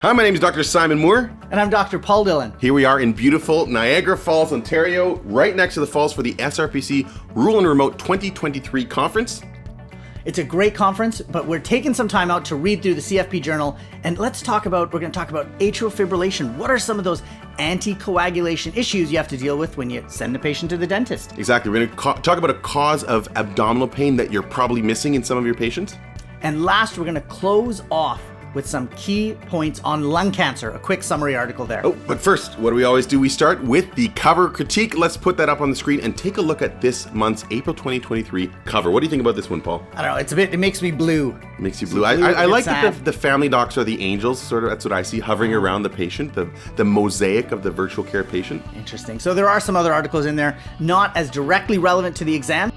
Hi, my name is Dr. Simon Moore. And I'm Dr. Paul Dillon. Here we are in beautiful Niagara Falls, Ontario, right next to the falls for the SRPC Rural and Remote 2023 conference. It's a great conference, but we're taking some time out to read through the CFP journal, and we're going to talk about atrial fibrillation. What are some of those anticoagulation issues you have to deal with when you send a patient to the dentist? Exactly. We're going to talk about a cause of abdominal pain that you're probably missing in some of your patients. And last, we're going to close off with some key points on lung cancer. A quick summary article there. Oh, but first, what do we always do? We start with the cover critique. Let's put that up on the screen and take a look at this month's April 2023 cover. What do you think about this one, Paul? I don't know, it makes me blue. Makes you blue. I like that the family docs are the angels, sort of. That's what I see hovering around the patient, the mosaic of the virtual care patient. Interesting. So there are some other articles in there, not as directly relevant to the exam.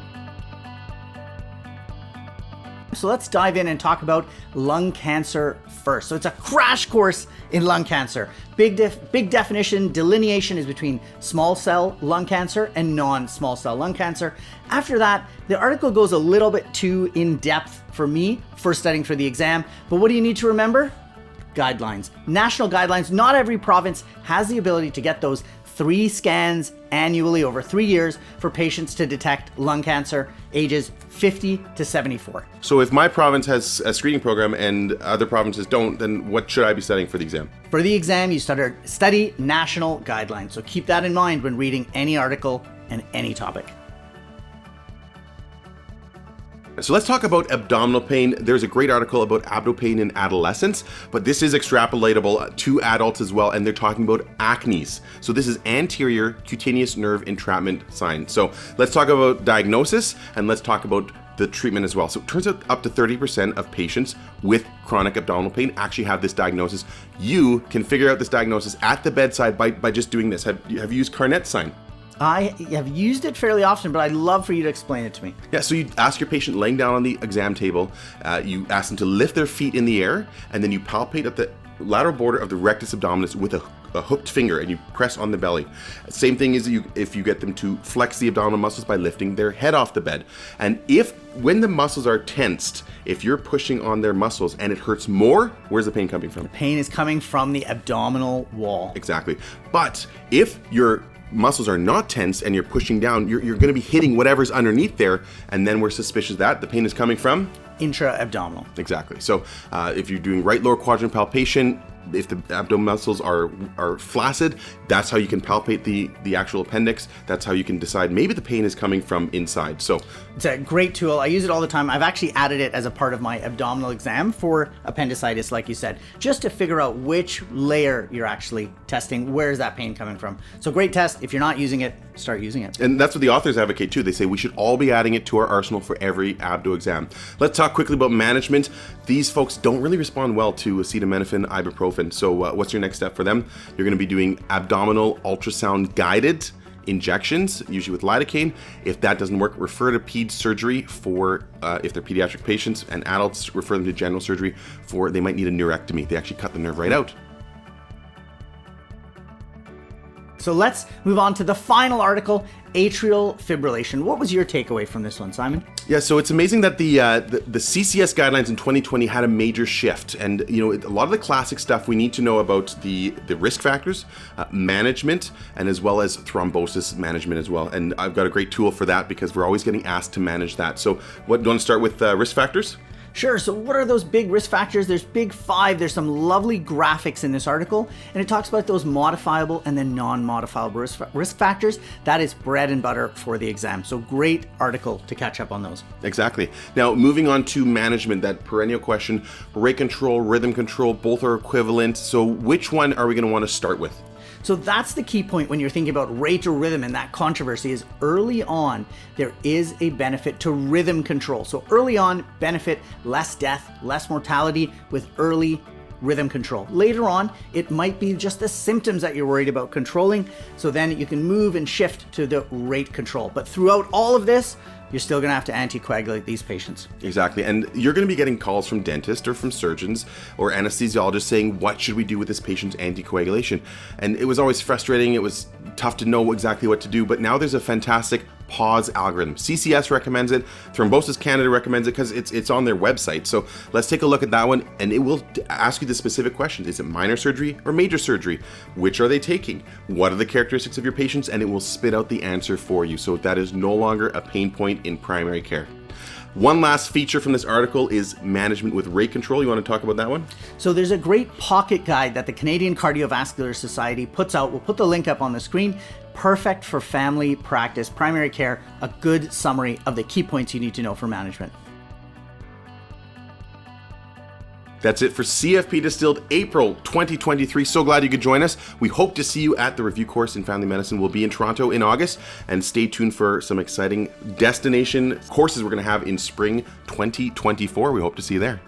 So let's dive in and talk about lung cancer first. So it's a crash course in lung cancer. Big definition, delineation is between small cell lung cancer and non-small cell lung cancer. After that, the article goes a little bit too in depth for me for studying for the exam. But what do you need to remember? Guidelines, national guidelines. Not every province has the ability to get those 3 scans annually over 3 years for patients to detect lung cancer ages 50 to 74. So if my province has a screening program and other provinces don't, then what should I be studying for the exam? For the exam, you study national guidelines. So keep that in mind when reading any article and any topic. So let's talk about abdominal pain. There's a great article about abdo pain in adolescents, but this is extrapolatable to adults as well, and they're talking about acnes. So this is anterior cutaneous nerve entrapment sign. So let's talk about diagnosis and let's talk about the treatment as well. So it turns out up to 30% of patients with chronic abdominal pain actually have this diagnosis. You can figure out this diagnosis at the bedside by just doing this. Have you used Carnet's sign? I have used it fairly often, but I'd love for you to explain it to me. Yeah, so you ask your patient laying down on the exam table, you ask them to lift their feet in the air, and then you palpate at the lateral border of the rectus abdominis with a hooked finger, and you press on the belly. Same thing is if you get them to flex the abdominal muscles by lifting their head off the bed. And when the muscles are tensed, if you're pushing on their muscles and it hurts more, where's the pain coming from? The pain is coming from the abdominal wall. Exactly. But if your muscles are not tense and you're pushing down, you're going to be hitting whatever's underneath there, and then we're suspicious that the pain is coming from intra-abdominal. Exactly. So if you're doing right lower quadrant palpation, if the abdominal muscles are flaccid, that's how you can palpate the actual appendix. That's how you can decide maybe the pain is coming from inside. So it's a great tool. I use it all the time. I've actually added it as a part of my abdominal exam for appendicitis, like you said, just to figure out which layer you're actually testing. Where's that pain coming from? So great test. If you're not using it, start using it. And that's what the authors advocate too. They say we should all be adding it to our arsenal for every abdo exam. Let's talk quickly about management. These folks don't really respond well to acetaminophen, ibuprofen. So what's your next step for them? You're going to be doing abdominal ultrasound guided injections, usually with lidocaine. If that doesn't work, refer to ped surgery for if they're pediatric patients, and adults refer them to general surgery for they might need a neurectomy. They actually cut the nerve right out. So let's move on to the final article, atrial fibrillation. What was your takeaway from this one, Simon? Yeah, so it's amazing that the CCS guidelines in 2020 had a major shift. And, a lot of the classic stuff we need to know about the risk factors, management, and as well as thrombosis management as well. And I've got a great tool for that because we're always getting asked to manage that. So do you want to start with risk factors? Sure. So what are those big risk factors? There's big 5. There's some lovely graphics in this article, and it talks about those modifiable and then non-modifiable risk factors. That is bread and butter for the exam. So great article to catch up on those. Exactly. Now, moving on to management, that perennial question, rate control, rhythm control, both are equivalent. So which one are we going to want to start with? So that's the key point when you're thinking about rate or rhythm, and that controversy is early on, there is a benefit to rhythm control. So early on, benefit, less death, less mortality with early rhythm control. Later on, it might be just the symptoms that you're worried about controlling. So then you can move and shift to the rate control. But throughout all of this, you're still going to have to anticoagulate these patients. Exactly. And you're going to be getting calls from dentists or from surgeons or anesthesiologists saying, what should we do with this patient's anticoagulation? And it was always frustrating. It was tough to know exactly what to do. But now there's a fantastic pause algorithm. CCS recommends it. Thrombosis Canada recommends it because it's on their website. So let's take a look at that one, and it will ask you the specific questions. Is it minor surgery or major surgery? Which are they taking? What are the characteristics of your patients? And it will spit out the answer for you. So that is no longer a pain point in primary care. One last feature from this article is management with rate control. You want to talk about that one? So there's a great pocket guide that the Canadian Cardiovascular Society puts out. We'll put the link up on the screen. Perfect for family practice, primary care, a good summary of the key points you need to know for management. That's it for CFP Distilled April 2023. So glad you could join us. We hope to see you at the review course in family medicine. We'll be in Toronto in August, and stay tuned for some exciting destination courses we're going to have in spring 2024. We hope to see you there.